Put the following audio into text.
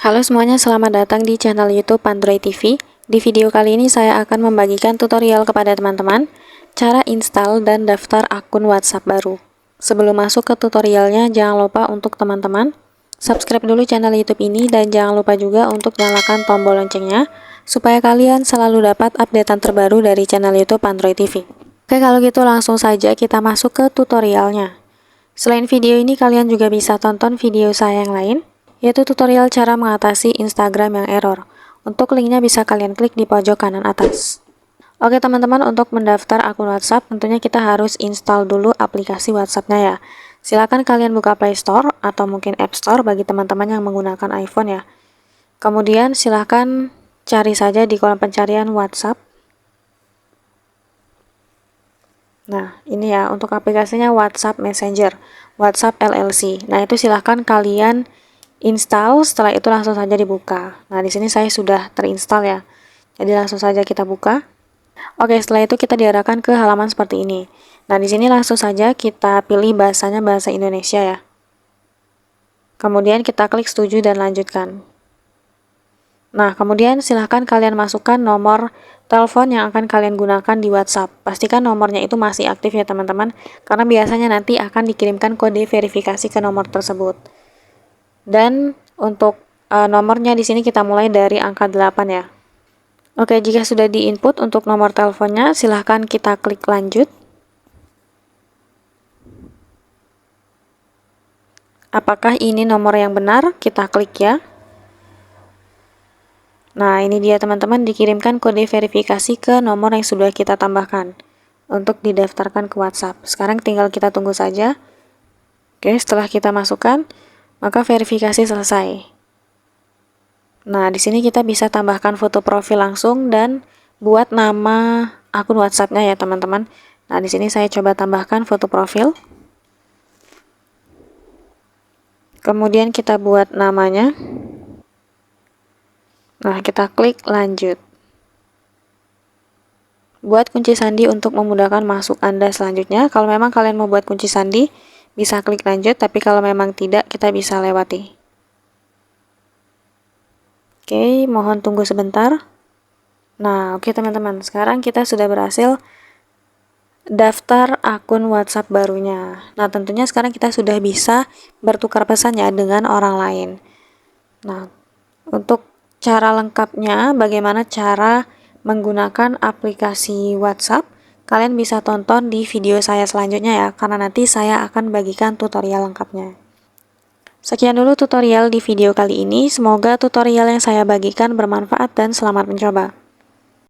Halo semuanya, selamat datang di channel YouTube Android TV. Di video kali ini saya akan membagikan tutorial kepada teman-teman cara install dan daftar akun WhatsApp baru. Sebelum masuk ke tutorialnya, jangan lupa untuk teman-teman subscribe dulu channel YouTube ini dan jangan lupa juga untuk nyalakan tombol loncengnya supaya kalian selalu dapat updatean terbaru dari channel YouTube Android TV. Oke, kalau gitu langsung saja kita masuk ke tutorialnya. Selain video ini, kalian juga bisa tonton video saya yang lain, yaitu tutorial cara mengatasi Instagram yang error. Untuk linknya bisa kalian klik di pojok kanan atas. Oke teman-teman, untuk mendaftar akun WhatsApp tentunya kita harus install dulu aplikasi WhatsApp-nya ya. Silakan kalian buka Play Store atau mungkin App Store bagi teman-teman yang menggunakan iPhone ya. Kemudian silahkan cari saja di kolom pencarian WhatsApp. Nah, ini ya untuk aplikasinya WhatsApp Messenger, WhatsApp LLC. Nah, itu silahkan kalian install, setelah itu langsung saja dibuka. Nah, di sini saya sudah terinstall ya. Jadi langsung saja kita buka. Oke, setelah itu kita diarahkan ke halaman seperti ini. Nah, di sini langsung saja kita pilih bahasanya bahasa Indonesia ya. Kemudian kita klik setuju dan lanjutkan. Nah, kemudian silahkan kalian masukkan nomor telepon yang akan kalian gunakan di WhatsApp. Pastikan nomornya itu masih aktif ya teman-teman, karena biasanya nanti akan dikirimkan kode verifikasi ke nomor tersebut. Dan untuk nomornya di sini kita mulai dari angka 8 ya. Oke, jika sudah diinput untuk nomor teleponnya, silahkan kita klik lanjut. Apakah ini nomor yang benar? Kita klik ya. Nah, ini dia teman-teman, dikirimkan kode verifikasi ke nomor yang sudah kita tambahkan untuk didaftarkan ke WhatsApp. Sekarang tinggal kita tunggu saja. Oke, setelah kita masukkan, maka verifikasi selesai. Nah, di sini kita bisa tambahkan foto profil langsung dan buat nama akun WhatsApp-nya ya, teman-teman. Nah, di sini saya coba tambahkan foto profil. Kemudian kita buat namanya. Nah, kita klik lanjut. Buat kunci sandi untuk memudahkan masuk Anda selanjutnya. Kalau memang kalian mau buat kunci sandi, bisa klik lanjut, tapi kalau memang tidak, kita bisa lewati. Oke, mohon tunggu sebentar. Nah, oke teman-teman, sekarang kita sudah berhasil daftar akun WhatsApp barunya. Nah, tentunya sekarang kita sudah bisa bertukar pesan ya dengan orang lain. Nah, untuk cara lengkapnya, bagaimana cara menggunakan aplikasi WhatsApp, kalian bisa tonton di video saya selanjutnya ya, karena nanti saya akan bagikan tutorial lengkapnya. Sekian dulu tutorial di video kali ini, semoga tutorial yang saya bagikan bermanfaat dan selamat mencoba.